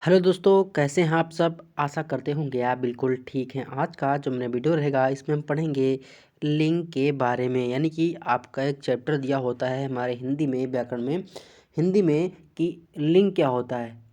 Hello दोस्तों, कैसे हैं आप सब। आशा करते होंगे आप बिल्कुल ठीक हैं। आज का जो मेरा वीडियो रहेगा इसमें हम पढ़ेंगे लिंग के बारे में। यानी कि आपका एक चैप्टर दिया होता है हमारे हिंदी में, व्याकरण में, हिंदी में, कि लिंग क्या होता है।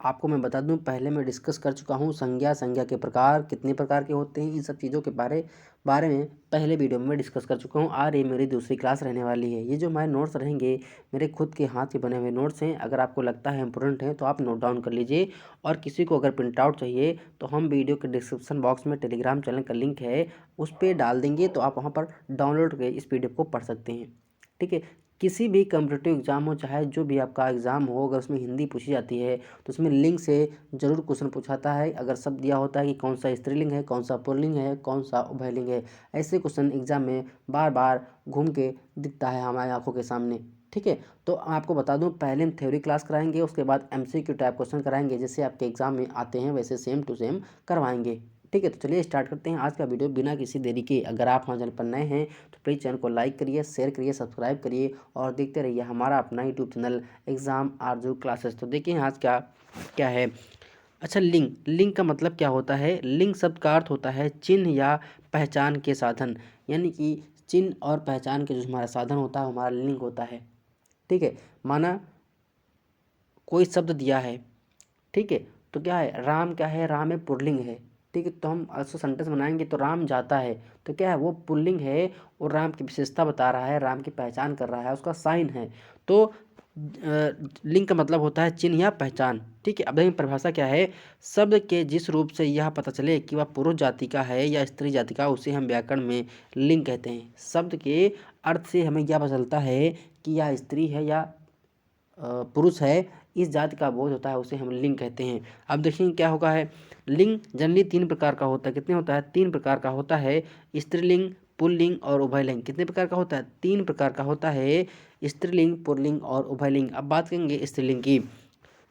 आपको मैं बता दूं, पहले मैं डिस्कस कर चुका हूं संज्ञा के प्रकार कितने प्रकार के होते हैं, इन सब चीज़ों के बारे बारे में पहले वीडियो में मैं डिस्कस कर चुका हूं। आज ये मेरी दूसरी क्लास रहने वाली है। ये जो हमारे नोट्स रहेंगे मेरे खुद के हाथ के बने हुए नोट्स हैं। अगर आपको लगता है इंपॉर्टेंट है तो आप नोट डाउन कर लीजिए, और किसी को अगर प्रिंट आउट चाहिए तो हम वीडियो के डिस्क्रिप्शन बॉक्स में टेलीग्राम चैनल का लिंक है, उस पर डाल देंगे, तो आप वहाँ पर डाउनलोड करके इस PDF को पढ़ सकते हैं। ठीक है। किसी भी कम्पिटिटिव एग्जाम हो, चाहे जो भी आपका एग्जाम हो, अगर उसमें हिंदी पूछी जाती है तो उसमें लिंग से जरूर क्वेश्चन पूछाता है। अगर सब दिया होता है कि कौन सा स्त्रीलिंग है, कौन सा पुल्लिंग है, कौन सा उभयलिंग है, ऐसे क्वेश्चन एग्जाम में बार बार घूम के दिखता है हमारी आंखों के सामने। ठीक है। तो आपको बता दूं, पहले हम थ्योरी क्लास कराएंगे, उसके बाद MCQ टाइप क्वेश्चन कराएंगे, जैसे आपके एग्जाम में आते हैं वैसे सेम टू सेम करवाएंगे। ठीक है। तो चलिए स्टार्ट करते हैं आज का वीडियो बिना किसी देरी के। अगर आप हमारे चैनल पर नए हैं तो प्लीज़ चैनल को लाइक करिए, शेयर करिए, सब्सक्राइब करिए और देखते रहिए हमारा अपना यूट्यूब चैनल एग्जाम आरजू क्लासेस। तो देखिए आज क्या क्या है। अच्छा, लिंग। लिंग का मतलब क्या होता है। लिंग शब्द का अर्थ होता है चिन्ह या पहचान के साधन। यानी कि चिन्ह और पहचान के जो हमारा साधन होता है हमारा लिंग होता है। ठीक है। माना कोई शब्द दिया है, ठीक है, तो क्या है, राम क्या है, राम है पुल्लिंग है। ठीक है। तो हम ऐसा सेंटेंस बनाएंगे तो राम जाता है, तो क्या है, वो पुल्लिंग है और राम की विशेषता बता रहा है, राम की पहचान कर रहा है, उसका साइन है। तो लिंग का मतलब होता है चिन्ह या पहचान। ठीक है। अब देखिए परिभाषा क्या है। शब्द के जिस रूप से यह पता चले कि वह पुरुष जाति का है या स्त्री जाति का, उसे हम व्याकरण में लिंग कहते हैं। शब्द के अर्थ से हमें यह पता चलता है कि यह स्त्री है या पुरुष है, इस जाति का बोध होता है, उसे हम लिंग कहते हैं। अब देखिए क्या होगा है। लिंग जनरली 3 प्रकार का होता है। कितने होता है? 3 प्रकार का होता है। स्त्रीलिंग, पुल्लिंग और उभयलिंग। कितने प्रकार का होता है? 3 प्रकार का होता है। स्त्रीलिंग, पुल्लिंग और उभयलिंग। अब बात करेंगे स्त्रीलिंग की।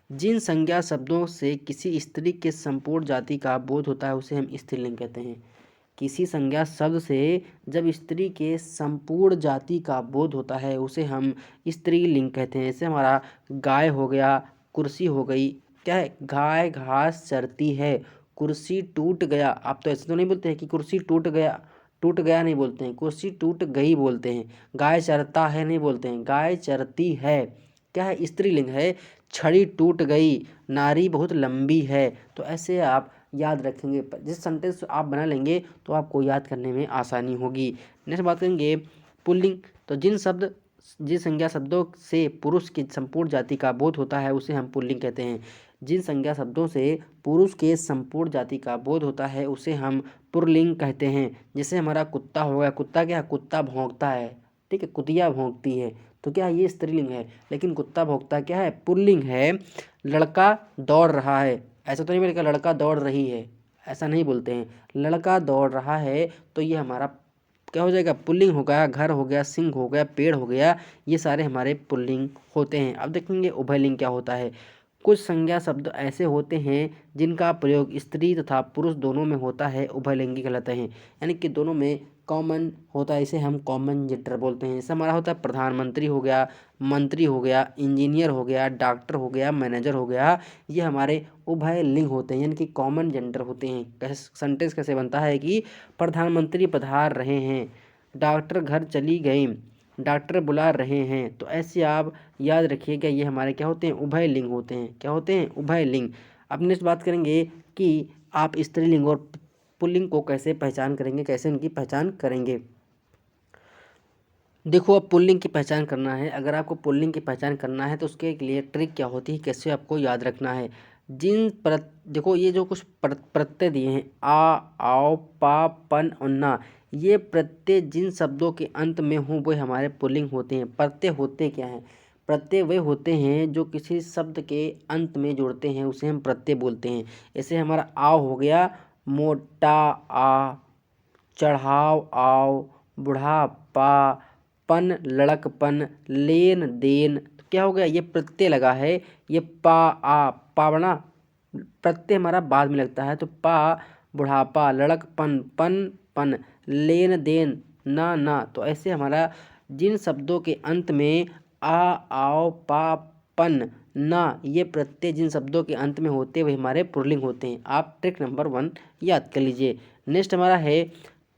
जिन संज्ञा शब्दों से किसी स्त्री के संपूर्ण जाति का बोध होता है उसे हम स्त्रीलिंग कहते हैं। किसी संज्ञा शब्द से जब स्त्री के संपूर्ण जाति का बोध होता है उसे हम स्त्रीलिंग कहते हैं। जैसे हमारा गाय हो गया, कुर्सी हो गई। क्या है? गाय घास चरती है, कुर्सी टूट गया। आप तो ऐसे तो नहीं बोलते हैं कि कुर्सी टूट गया नहीं बोलते हैं, कुर्सी टूट गई बोलते हैं। गाय चरता है नहीं बोलते हैं, गाय चरती है। क्या है? स्त्रीलिंग है। छड़ी टूट गई, नारी बहुत लंबी है। तो ऐसे आप याद रखेंगे, जिस सेंटेंस आप बना लेंगे तो आपको याद करने में आसानी होगी। नेक्स्ट बात करेंगे पुल्लिंग। तो जिन संज्ञा शब्दों से पुरुष की संपूर्ण जाति का बोध होता है उसे हम पुल्लिंग कहते हैं। जिन संज्ञा शब्दों से पुरुष के संपूर्ण जाति का बोध होता है उसे हम पुल्लिंग कहते हैं। जैसे हमारा कुत्ता हो गया। कुत्ता क्या? कुत्ता भौंकता है। ठीक है। कुतिया भौंकती है, तो क्या ये स्त्रीलिंग है, लेकिन कुत्ता भौंकता क्या है? पुल्लिंग है। लड़का दौड़ रहा है, ऐसा तो नहीं बोलेगा लड़का दौड़ रही है, ऐसा नहीं बोलते हैं। लड़का दौड़ रहा है तो ये हमारा क्या हो जाएगा? पुल्लिंग हो गया। घर हो गया, सिंह हो गया, पेड़ हो गया, ये सारे हमारे पुल्लिंग होते हैं। अब देखेंगे उभयलिंग क्या होता है। कुछ संज्ञा शब्द ऐसे होते हैं जिनका प्रयोग स्त्री तथा पुरुष दोनों में होता है, उभयलिंगी कहलाते हैं। यानी कि दोनों में कॉमन होता है, इसे हम कॉमन जेंडर बोलते हैं। जैसे हमारा होता है प्रधानमंत्री हो गया, मंत्री हो गया, इंजीनियर हो गया, डॉक्टर हो गया, मैनेजर हो गया, ये हमारे उभय लिंग होते हैं, यानी कि कॉमन जेंडर होते हैं। कैसे सेंटेंस कैसे बनता है कि प्रधानमंत्री पधार रहे हैं, डॉक्टर घर चली गई, डॉक्टर बुला रहे हैं। तो ऐसे आप याद रखिएगा, ये हमारे क्या होते हैं? उभय लिंग होते हैं। क्या होते हैं? उभय लिंग। अब नेक्स्ट बात करेंगे कि आप स्त्रीलिंग और पुल्लिंग को कैसे पहचान करेंगे, कैसे उनकी पहचान करेंगे। देखो, अब पुल्लिंग की पहचान करना है। अगर आपको पुल्लिंग की पहचान करना है तो उसके लिए ट्रिक क्या होती है, कैसे आपको याद रखना है। देखो ये जो कुछ प्रत्यय दिए हैं, आ, आओ, पा, पन और ना, ये प्रत्यय जिन शब्दों के अंत में हों वो हमारे पुल्लिंग होते हैं। प्रत्यय होते क्या हैं? प्रत्यय वे होते हैं जो किसी शब्द के अंत में जुड़ते हैं, उसे हम प्रत्यय बोलते हैं। जैसे हमारा आओ हो गया, मोटा आ, चढ़ाव आओ, बुढ़ापा, पन लड़कपन, लेन देन। तो क्या हो गया? ये प्रत्यय लगा है। ये पा आ, पावना प्रत्यय हमारा बाद में लगता है, तो पा बुढ़ापा, लड़कपन, पन पन, लेन देन ना ना। तो ऐसे हमारा जिन शब्दों के अंत में आ, आओ, पा, पन ना, ये प्रत्यय जिन शब्दों के अंत में होते हैं वे हमारे पुल्लिंग होते हैं। आप ट्रिक नंबर 1 याद कर लीजिए। नेक्स्ट हमारा है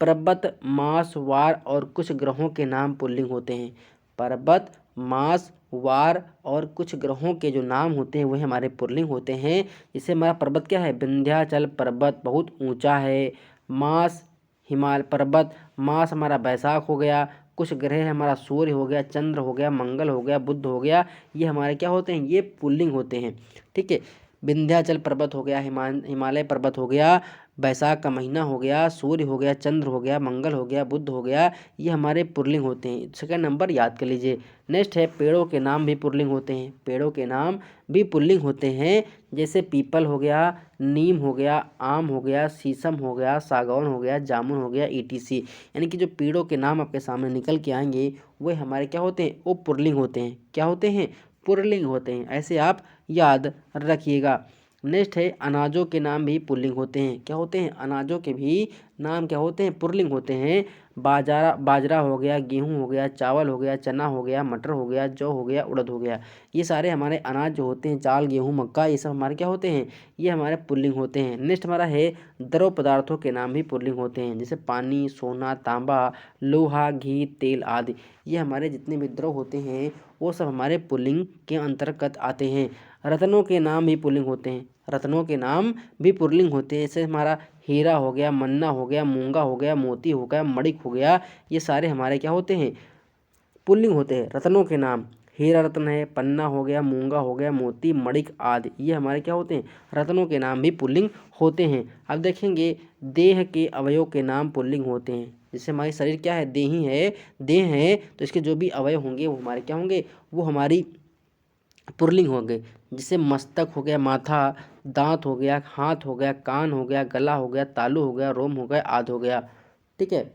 पर्वत, मास, वार और कुछ ग्रहों के नाम पुल्लिंग होते हैं। पर्वत, मास, वार और कुछ ग्रहों के जो नाम होते हैं वह हमारे पुल्लिंग होते हैं। जैसे हमारा पर्वत क्या है, विंध्याचल पर्वत बहुत ऊंचा है। मास हिमालय पर्वत, मास हमारा बैसाख हो गया। कुछ ग्रह हमारा सूर्य हो गया, चंद्र हो गया, मंगल हो गया, बुध हो गया, ये हमारे क्या होते हैं, ये पुल्लिंग होते हैं। ठीक है, विंध्याचल पर्वत हो गया, हिमालय पर्वत हो गया, बैसाख का महीना हो गया, सूर्य हो गया, चंद्र हो गया, मंगल हो गया, बुध हो गया, ये हमारे पुल्लिंग होते हैं। सेकंड नंबर याद कर लीजिए। नेक्स्ट है पेड़ों के नाम भी पुल्लिंग होते हैं। पेड़ों के नाम भी पुल्लिंग होते हैं। जैसे पीपल हो गया, नीम हो गया, आम हो गया, शीशम हो गया, सागौन हो गया, जामुन हो गया, ईटीसी। यानी कि जो पेड़ों के नाम आपके सामने निकल के आएंगे वो हमारे क्या होते हैं, वो पुल्लिंग होते हैं। क्या होते हैं, पुल्लिंग होते हैं। ऐसे आप याद रखिएगा। नेक्स्ट है अनाजों के नाम भी पुल्लिंग होते हैं। क्या होते हैं, अनाजों के भी नाम क्या होते हैं, पुल्लिंग होते हैं। बाजरा हो गया, गेहूं हो गया, चावल हो गया, चना हो गया, मटर हो गया, जौ हो गया, उड़द हो गया, ये सारे हमारे अनाज जो होते हैं, चावल, गेहूं, मक्का, ये सब हमारे क्या होते हैं, ये हमारे पुल्लिंग होते हैं। नेक्स्ट हमारा है द्रव पदार्थों के नाम भी पुल्लिंग होते हैं। जैसे पानी, सोना, तांबा, लोहा, घी, तेल आदि, ये हमारे जितने भी द्रव होते हैं वो सब हमारे पुल्लिंग के अंतर्गत आते हैं। रत्नों के नाम भी पुल्लिंग होते हैं। रत्नों के नाम भी पुल्लिंग होते हैं। जैसे हमारा हीरा हो गया, मन्ना हो गया, मूंगा हो गया, मोती हो गया, मणिक हो गया, ये सारे हमारे क्या होते हैं, पुल्लिंग होते हैं। रत्नों के नाम हीरा रत्न है, पन्ना हो गया, मूंगा हो गया, मोती, मणिक आदि, ये हमारे क्या होते हैं, रत्नों के नाम भी पुल्लिंग होते हैं। अब देखेंगे देह के अवयव के नाम पुल्लिंग होते हैं। जैसे हमारी शरीर क्या है, देही है, देह है, तो इसके जो भी अवयव होंगे वो हमारे क्या होंगे, वो हमारी पुल्लिंग हो गए। जैसे मस्तक हो गया, माथा, दांत हो गया, हाथ हो गया, कान हो गया, गला हो गया, तालू हो गया, रोम हो गया, आदि हो गया। ठीक है।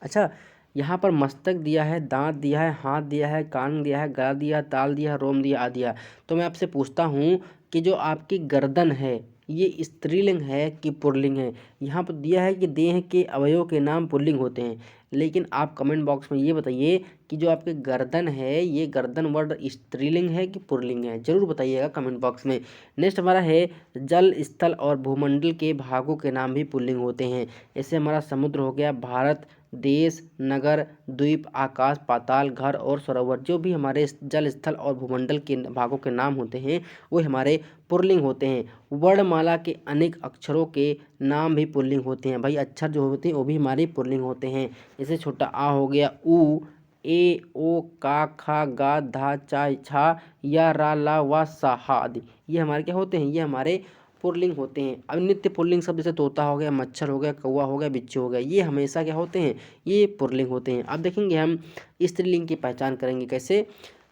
अच्छा, यहाँ पर मस्तक दिया है, दांत दिया है, हाथ दिया है, कान दिया है, गला दिया, ताल दिया, रोम दिया, आदि दिया। तो मैं आपसे पूछता हूँ कि जो आपकी गर्दन है ये स्त्रीलिंग है कि पुल्लिंग है। यहाँ पर दिया है कि देह के अवयव के नाम पुल्लिंग होते हैं, लेकिन आप कमेंट बॉक्स में ये बताइए कि जो आपके गर्दन है ये गर्दन वर्ड स्त्रीलिंग है कि पुल्लिंग है, जरूर बताइएगा कमेंट बॉक्स में। नेक्स्ट हमारा है जल, स्थल और भूमंडल के भागों के नाम भी पुल्लिंग होते हैं। जैसे हमारा समुद्र हो गया, भारत, देश, नगर, द्वीप, आकाश, पाताल, घर और सरोवर, जो भी हमारे जल, स्थल और भूमंडल के भागों के नाम होते हैं वो हमारे पुल्लिंग होते हैं। वर्णमाला के अनेक अक्षरों के नाम भी पुल्लिंग होते हैं। भाई अक्षर जो होते हैं वो भी हमारे पुल्लिंग होते हैं। जैसे छोटा आ हो गया, उ, ए, ओ, का, खा, गा, धा, चा, छा, या, रा, ला, वा, सा, हा आदि, ये हमारे क्या होते हैं, ये हमारे पुल्लिंग होते हैं। अब नित्य पुल्लिंग शब्द जैसे तोता हो गया, मच्छर हो गया, कौवा हो गया, बिच्छू हो गया, ये हमेशा क्या होते हैं, ये पुल्लिंग होते हैं। अब देखेंगे हम स्त्रीलिंग की पहचान करेंगे कैसे।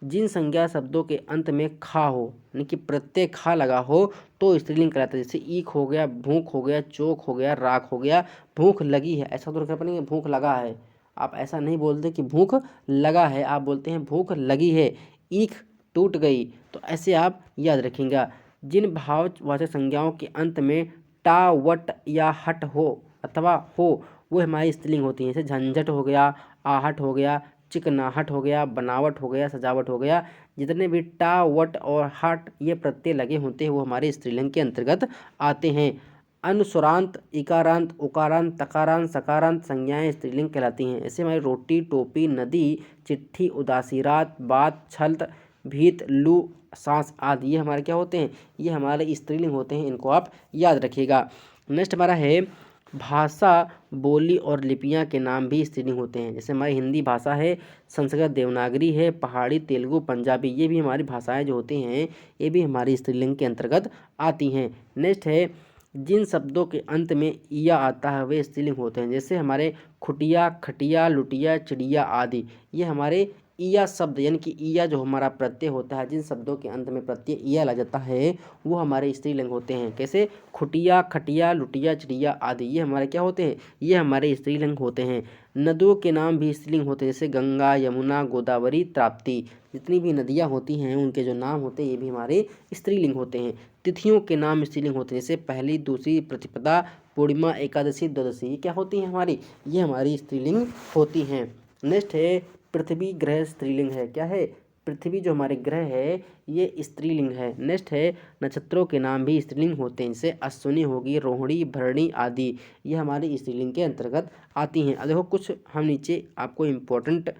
जिन संज्ञा शब्दों के अंत में खा हो, यानी कि प्रत्यय खा लगा हो तो स्त्रीलिंग कहलाता है। जैसे ईख हो गया, भूख हो गया, चोक हो गया, राख हो गया, भूख लगी है, ऐसा तो कर पाएंगे भूख लगा है, आप ऐसा नहीं बोलते कि भूख लगा है, आप बोलते हैं भूख लगी है। ईख टूट गई, तो ऐसे आप याद रखेंगे। जिन भाववाचक संज्ञाओं के अंत में टा, वट या हट हो अथवा हो वो हमारी स्त्रीलिंग होती है। जैसे झंझट हो गया, आहट हो गया, चिकनाहट हो गया, बनावट हो गया, सजावट हो गया, जितने भी टा, वट और हट ये प्रत्यय लगे होते हैं वो हमारे स्त्रीलिंग के अंतर्गत आते हैं। अनुस्वारांत, इकारांत, उकारांत, तकारांत, सकारांत संज्ञाएं स्त्रीलिंग कहलाती हैं। ऐसे हमारी रोटी, टोपी, नदी, चिट्ठी, उदासी रात, बात, छल, भीत, लू, सांस आदि, ये हमारे क्या होते हैं, ये हमारे स्त्रीलिंग होते हैं, इनको आप याद रखिएगा। नेक्स्ट हमारा है भाषा, बोली और लिपियां के नाम भी स्त्रीलिंग होते हैं। जैसे हमारी हिंदी भाषा है, संस्कृत देवनागरी है, पहाड़ी, तेलुगु, पंजाबी, ये भी हमारी भाषाएं जो होती हैं ये भी हमारी स्त्रीलिंग के अंतर्गत आती हैं। नेक्स्ट है जिन शब्दों के अंत में इया आता है वे स्त्रीलिंग होते हैं। जैसे हमारे खुटिया, खटिया, लुटिया, चिड़िया आदि, ये हमारे ईया शब्द यानी कि ईया जो हमारा प्रत्यय होता है, जिन शब्दों के अंत में प्रत्यय ईया लग जाता है वो हमारे स्त्रीलिंग होते हैं। कैसे, खुटिया, खटिया, लुटिया, चिड़िया आदि, ये हमारे क्या होते हैं, ये हमारे स्त्रीलिंग होते हैं। नदियों के नाम भी स्त्रीलिंग होते हैं। जैसे गंगा, यमुना, गोदावरी, ताप्ती, जितनी भी नदियाँ होती हैं उनके जो नाम होते हैं ये भी हमारे स्त्रीलिंग होते हैं। तिथियों के नाम स्त्रीलिंग होते हैं। जैसे पहली, दूसरी, प्रतिपदा, पूर्णिमा, एकादशी, द्वादशी, ये क्या होती हैं हमारी, ये हमारी स्त्रीलिंग होती हैं। नेक्स्ट है पृथ्वी ग्रह स्त्रीलिंग है। क्या है, पृथ्वी जो हमारे ग्रह है ये स्त्रीलिंग है। नेक्स्ट है नक्षत्रों के नाम भी स्त्रीलिंग होते हैं, जैसे अश्विनी होगी, रोहिणी, भरणी आदि, ये हमारी स्त्रीलिंग के अंतर्गत आती हैं। अब देखो कुछ हम नीचे आपको इम्पोर्टेंट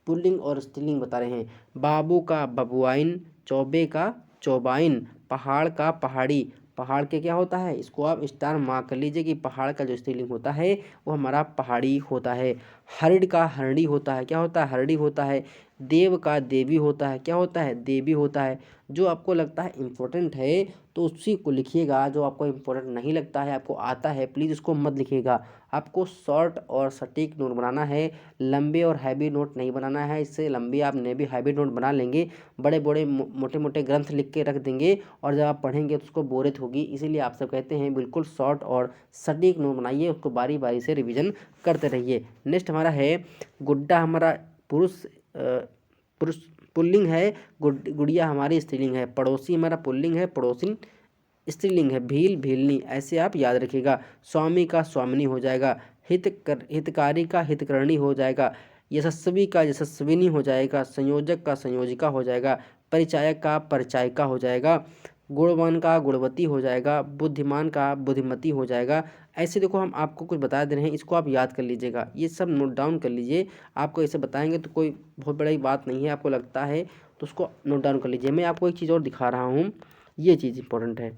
पुल्लिंग और स्त्रीलिंग बता रहे हैं। बाबू का बबुआइन, चौबे का चौबाइन, पहाड़ का पहाड़ी, पहाड़ के क्या होता है, इसको आप स्टार मार्क कर लीजिए कि पहाड़ का जो स्त्रीलिंग होता है वो हमारा पहाड़ी होता है। हरिण का हरणी होता है, क्या होता है, हरणी होता है। देव का देवी होता है, क्या होता है, देवी होता है। जो आपको लगता है इम्पोर्टेंट है तो उसी को लिखिएगा, जो आपको इम्पोर्टेंट नहीं लगता है, आपको आता है, प्लीज़ उसको मत लिखिएगा। आपको शॉर्ट और सटीक नोट बनाना है, लंबे और हैवी नोट नहीं बनाना है। इससे लंबे आप ने भी हैवी नोट बना लेंगे, बड़े बड़े मोटे मोटे ग्रंथ लिख के रख देंगे और जब आप पढ़ेंगे तो उसको बोरियत होगी। इसीलिए आप सब कहते हैं बिल्कुल शॉर्ट और सटीक नोट बनाइए, उसको बारी बारी से रिवीजन करते रहिए। नेक्स्ट हमारा है गुड्डा, हमारा पुरुष पुरुष पुल्लिंग है, गुड़िया हमारी स्त्रीलिंग है। पड़ोसी हमारा पुल्लिंग है, पड़ोसिन स्त्रीलिंग है। भील भीलनी, ऐसे आप याद रखिएगा। स्वामी का स्वामिनी हो जाएगा। हितकारी का हितकरणी हो जाएगा। यशस्वी का यशस्विनी हो जाएगा। संयोजक का संयोजिका हो जाएगा। परिचायक का परिचायिका हो जाएगा। गुणवान का गुणवती हो जाएगा। बुद्धिमान का बुद्धिमती हो जाएगा। ऐसे देखो हम आपको कुछ बता दे रहे हैं, इसको आप याद कर लीजिएगा, ये सब नोट डाउन कर लीजिए। आपको ऐसे बताएंगे तो कोई बहुत बड़ी बात नहीं है, आपको लगता है तो उसको नोट डाउन कर लीजिए। मैं आपको एक चीज़ और दिखा रहा हूँ, ये चीज़ इंपॉर्टेंट है।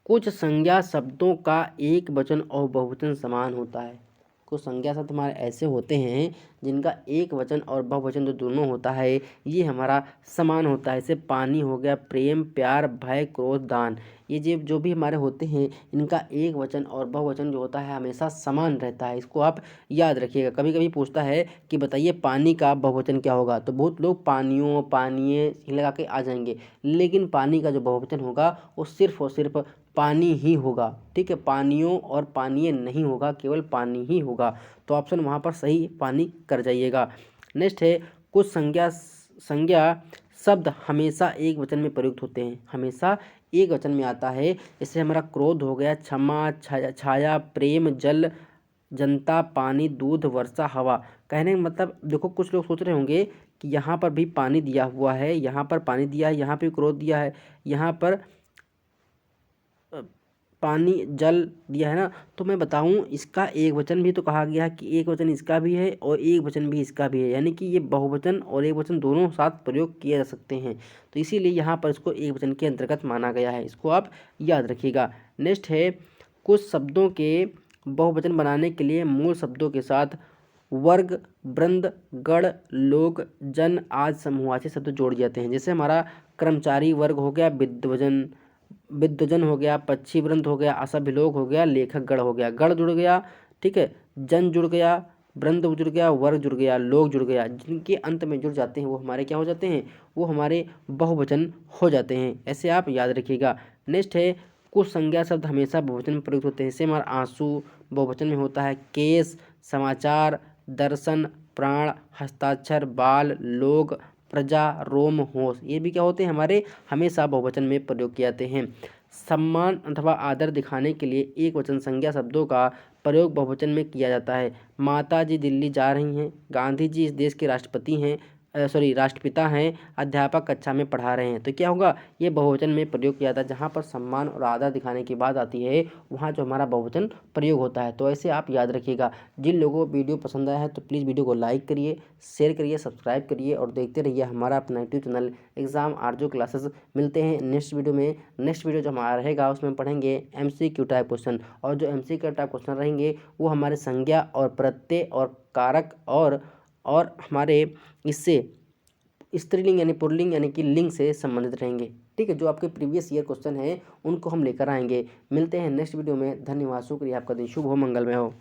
कुछ संज्ञा शब्दों का एक वचन और बहुवचन समान होता है। कुछ संज्ञा शब्द हमारे ऐसे होते हैं जिनका एक वचन और बहुवचन जो दोनों होता है ये हमारा समान होता है। जैसे पानी हो गया, प्रेम, प्यार, भय, क्रोध, दान, ये जो भी हमारे होते हैं इनका एक वचन और बहुवचन जो होता है हमेशा समान रहता है। इसको आप याद रखिएगा। कभी कभी पूछता है कि बताइए पानी का बहुवचन क्या होगा, तो बहुत लोग पानियों, पानिये लगा के आ जाएंगे, लेकिन पानी का जो बहुवचन होगा वो सिर्फ और सिर्फ पानी ही होगा। ठीक है, पानियों और पानिये नहीं होगा, केवल पानी ही होगा। तो ऑप्शन वहाँ पर सही पानी कर जाइएगा। नेक्स्ट है कुछ संज्ञा शब्द हमेशा एक वचन में प्रयुक्त होते हैं, हमेशा एक वचन में आता है। जैसे हमारा क्रोध हो गया, क्षमा, छाया, प्रेम, जल, जनता, पानी, दूध, वर्षा, हवा। कहने का मतलब देखो कुछ लोग सोच रहे होंगे कि यहाँ पर भी पानी दिया हुआ है, यहाँ पर पानी दिया है, यहाँ पे क्रोध दिया है, यहाँ पर पानी जल दिया है ना। तो मैं बताऊं इसका एक वचन भी तो कहा गया है कि एक वचन इसका भी है और एक वचन भी इसका भी है, यानी कि ये बहुवचन और एक वचन दोनों साथ प्रयोग किए जा सकते हैं। तो इसीलिए यहाँ पर इसको एक वचन के अंतर्गत माना गया है, इसको आप याद रखिएगा। नेक्स्ट है कुछ शब्दों के बहुवचन बनाने के लिए मूल शब्दों के साथ वर्ग, वृंद, गण, लोग, जन आदि समूहवाची शब्द जोड़ जाते हैं। जैसे हमारा कर्मचारी वर्ग हो गया, विद्वजन हो गया, पक्षी वृंद हो गया, असभ्य लोग हो गया, लेखक गण हो गया। गण जुड़ गया, ठीक है, जन जुड़ गया, वृंद जुड़ गया, वर्ग जुड़ गया, लोग जुड़ गया। जिनके अंत में जुड़ जाते हैं वो हमारे क्या हो जाते हैं, वो हमारे बहुवचन हो जाते हैं। ऐसे आप याद रखिएगा। नेक्स्ट है कुछ संज्ञा शब्द हमेशा बहुवचन में प्रयुक्त होते हैं। जैसे हमारा आंसू बहुवचन में होता है। केस, समाचार, दर्शन, प्राण, हस्ताक्षर, बाल, लोग, प्रजा, रोम, होश, ये भी क्या होते हैं हमारे हमेशा बहुवचन में प्रयोग किए जाते हैं। सम्मान अथवा आदर दिखाने के लिए एक वचन संज्ञा शब्दों का प्रयोग बहुवचन में किया जाता है। माता जी दिल्ली जा रही हैं, गांधी जी इस देश के राष्ट्रपति हैं, राष्ट्रपिता हैं, अध्यापक कक्षा में पढ़ा रहे हैं। तो क्या होगा, ये बहुवचन में प्रयोग किया जाता है। जहाँ पर सम्मान और आदर दिखाने की बात आती है वहाँ जो हमारा बहुवचन प्रयोग होता है। तो ऐसे आप याद रखिएगा। जिन लोगों को वीडियो पसंद आया है तो प्लीज़ वीडियो को लाइक करिए, शेयर करिए, सब्सक्राइब करिए और देखते रहिए हमारा अपना यूट्यूब चैनल एग्जाम आरजू क्लासेस। मिलते हैं नेक्स्ट वीडियो में। नेक्स्ट वीडियो जो हमारा रहेगा उसमें पढ़ेंगे MCQ टाइप क्वेश्चन, और जो MCQ टाइप क्वेश्चन रहेंगे वो हमारे संज्ञा और प्रत्यय और कारक और हमारे इससे स्त्रीलिंग यानी पुल्लिंग यानी कि लिंग से संबंधित रहेंगे। ठीक है, जो आपके प्रीवियस ईयर क्वेश्चन है उनको हम लेकर आएंगे। मिलते हैं नेक्स्ट वीडियो में। धन्यवाद, शुक्रिया, आपका दिन शुभ हो, मंगलमय हो।